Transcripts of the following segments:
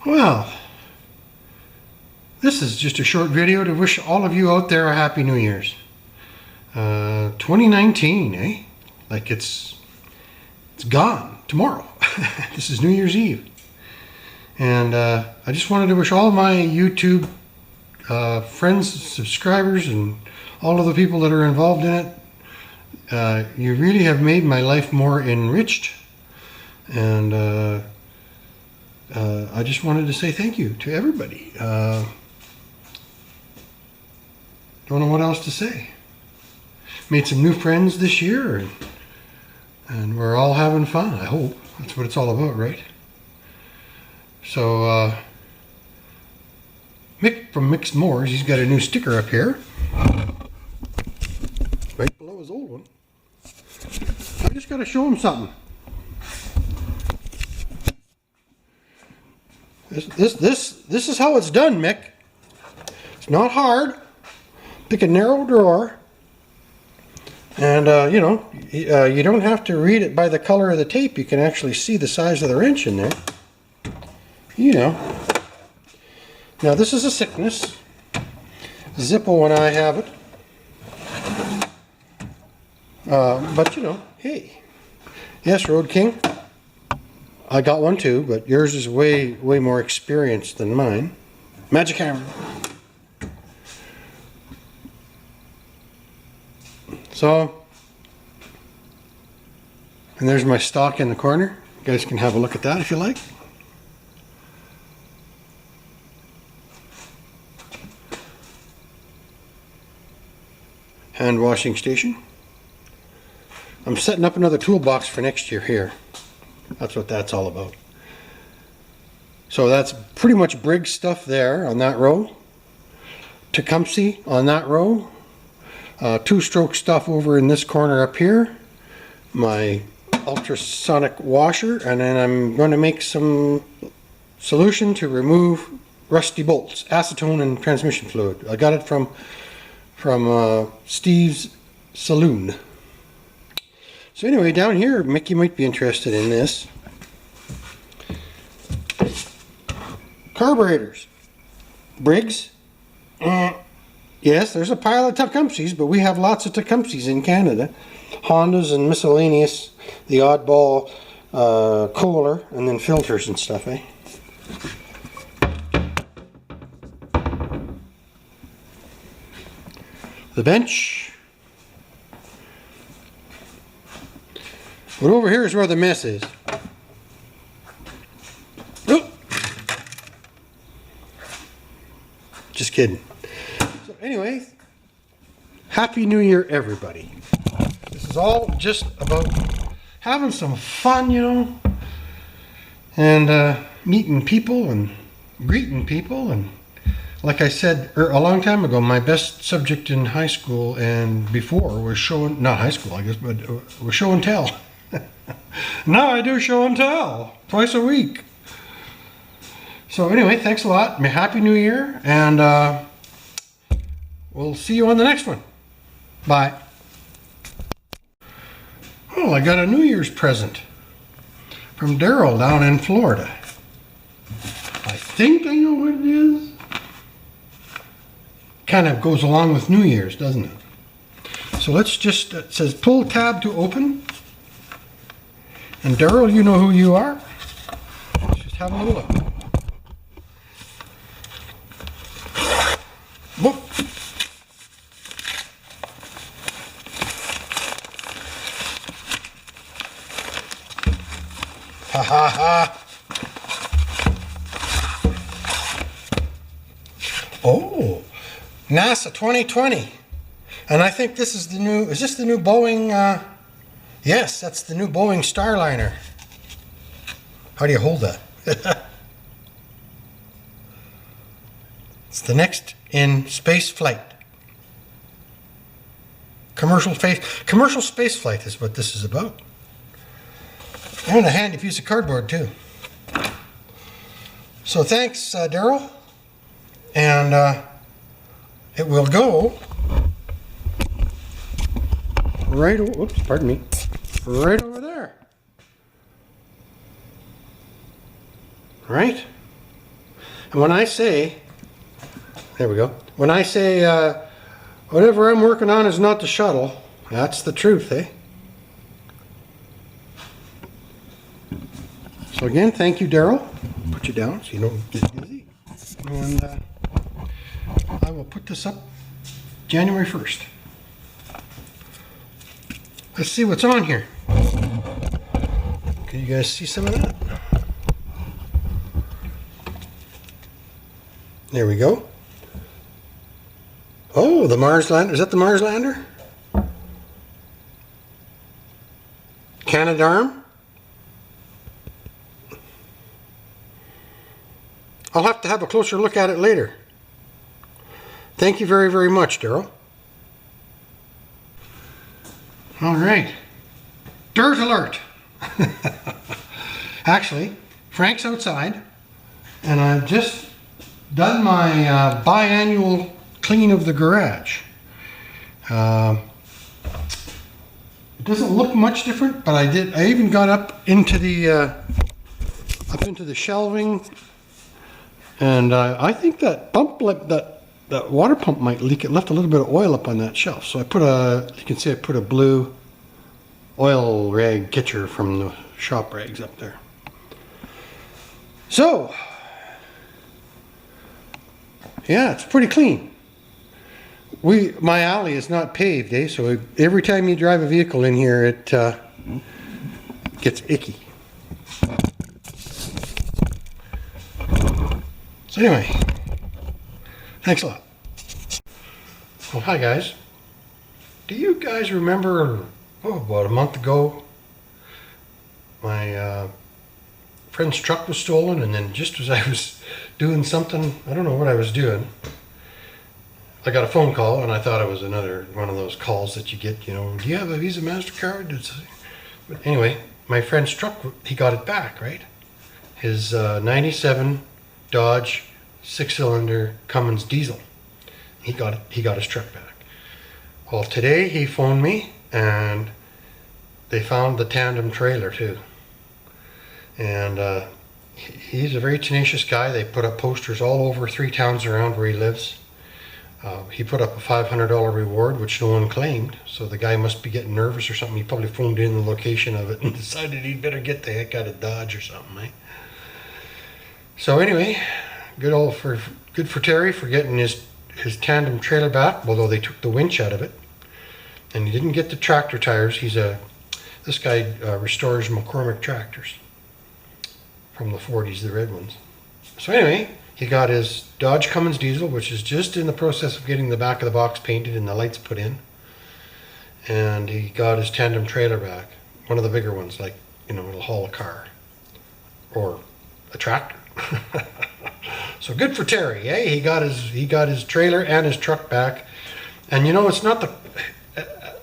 Well, this is just a short video to wish all of you out there a Happy New Year's. 2019, eh? Like it's gone tomorrow. This is New Year's Eve. And I just wanted to wish all my YouTube friends, subscribers, and all of the people that are involved in it. You really have made my life more enriched. And I just wanted to say thank you to everybody. Don't know what else to say. Made some new friends this year, and we're all having fun, I hope. That's what it's all about, right? So, Mick from Micks Mowers, he's got a new sticker up here. Right below his old one. I just got to show him something. This is how it's done, Mick. It's not hard. Pick a narrow drawer, and you know, you don't have to read it by the color of the tape. You can actually see the size of the wrench in there. You know. Now this is a sickness. Zippo when I have it. But you know, hey, yes, Road King. I got one too, but yours is way more experienced than mine. Magic hammer. So, and there's my stock in the corner. You guys can have a look at that if you like. Hand washing station. I'm setting up another toolbox for next year here. That's what that's all about. So that's pretty much Briggs stuff there on that row. Tecumseh on that row. Two-stroke stuff over in this corner up here. My ultrasonic washer, and then I'm going to make some solution to remove rusty bolts, acetone and transmission fluid. I got it from Steve's Saloon. So anyway, down here, Mickey might be interested in this. Carburetors. Briggs. Yes, there's a pile of Tecumsehs, but we have lots of Tecumsehs in Canada. Hondas and miscellaneous, the oddball Kohler, and then filters and stuff, eh? The bench. But over here is where the mess is. Oh. Just kidding. So anyway, Happy New Year, everybody. This is all just about having some fun, you know, and meeting people and greeting people. And like I said a long time ago, my best subject in high school and before was not high school, I guess, but was show and tell. Now I do show and tell twice a week. So anyway, thanks a lot. Happy New Year, and we'll see you on the next one. Bye. Oh, I got a New Year's present from Daryl down in Florida. I think I know what it is. Kind of goes along with New Year's, doesn't it? So let's just, it says pull tab to open. And Daryl, you know who you are. Let's just have a little look. Whoop. Ha ha ha. Oh, NASA 2020. And I think this is the new, is this the new Boeing, yes, that's the new Boeing Starliner. How do you hold that? It's the next in space flight. Commercial space flight is what this is about. And a handy piece of cardboard too. So thanks, Daryl. And it will go right, oops, pardon me, right over there. Right? And when I say, there we go. When I say whatever I'm working on is not the shuttle, that's the truth, eh? So again, thank you, Daryl. Put you down so you don't get dizzy. And I will put this up January 1st. Let's see what's on here. Can you guys see some of that? There we go. Oh, the Mars lander. Is that the Mars lander? Canadarm. I'll have to have a closer look at it later. Thank you very, very much, Daryl. All right. Dirt alert. Actually, Frank's outside, and I've just done my biannual clean of the garage. It doesn't look much different, but I even got up into the shelving, and I think that that water pump might leak. It left a little bit of oil up on that shelf, so you can see I put a blue oil rag catcher from the shop rags up there. So yeah, it's pretty clean. My alley is not paved, eh? So every time you drive a vehicle in here, it gets icky. So anyway, thanks a lot. Well, hi guys. Do you guys remember, about a month ago, my friend's truck was stolen, and then just as I was doing something, I don't know what I was doing, I got a phone call, and I thought it was another one of those calls that you get, do you have a Visa MasterCard? But anyway, my friend's truck, he got it back, right? His 97 Dodge 6-cylinder Cummins diesel. He got his truck back. Well, today he phoned me, and they found the tandem trailer too. And he's a very tenacious guy. They put up posters all over 3 towns around where he lives. He put up a $500 reward, which no one claimed, so the guy must be getting nervous or something. He probably phoned in the location of it and decided he'd better get the heck out of Dodge or something, eh? So anyway, good for Terry for getting his tandem trailer back, although they took the winch out of it. And he didn't get the tractor tires. This guy restores McCormick tractors from the 40s, the red ones. So anyway, he got his Dodge Cummins diesel, which is just in the process of getting the back of the box painted and the lights put in. And he got his tandem trailer back, one of the bigger ones, like, it'll haul a car or a tractor. So good for Terry, eh? He got his trailer and his truck back. And it's not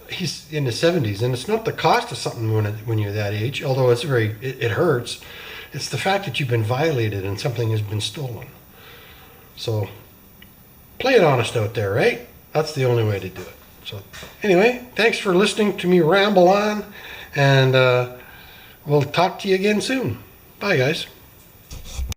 he's in the 70s, and it's not the cost of something when you're that age, although it hurts. It's the fact that you've been violated and something has been stolen. So play it honest out there, right? That's the only way to do it. So anyway, thanks for listening to me ramble on, and we'll talk to you again soon. Bye, guys.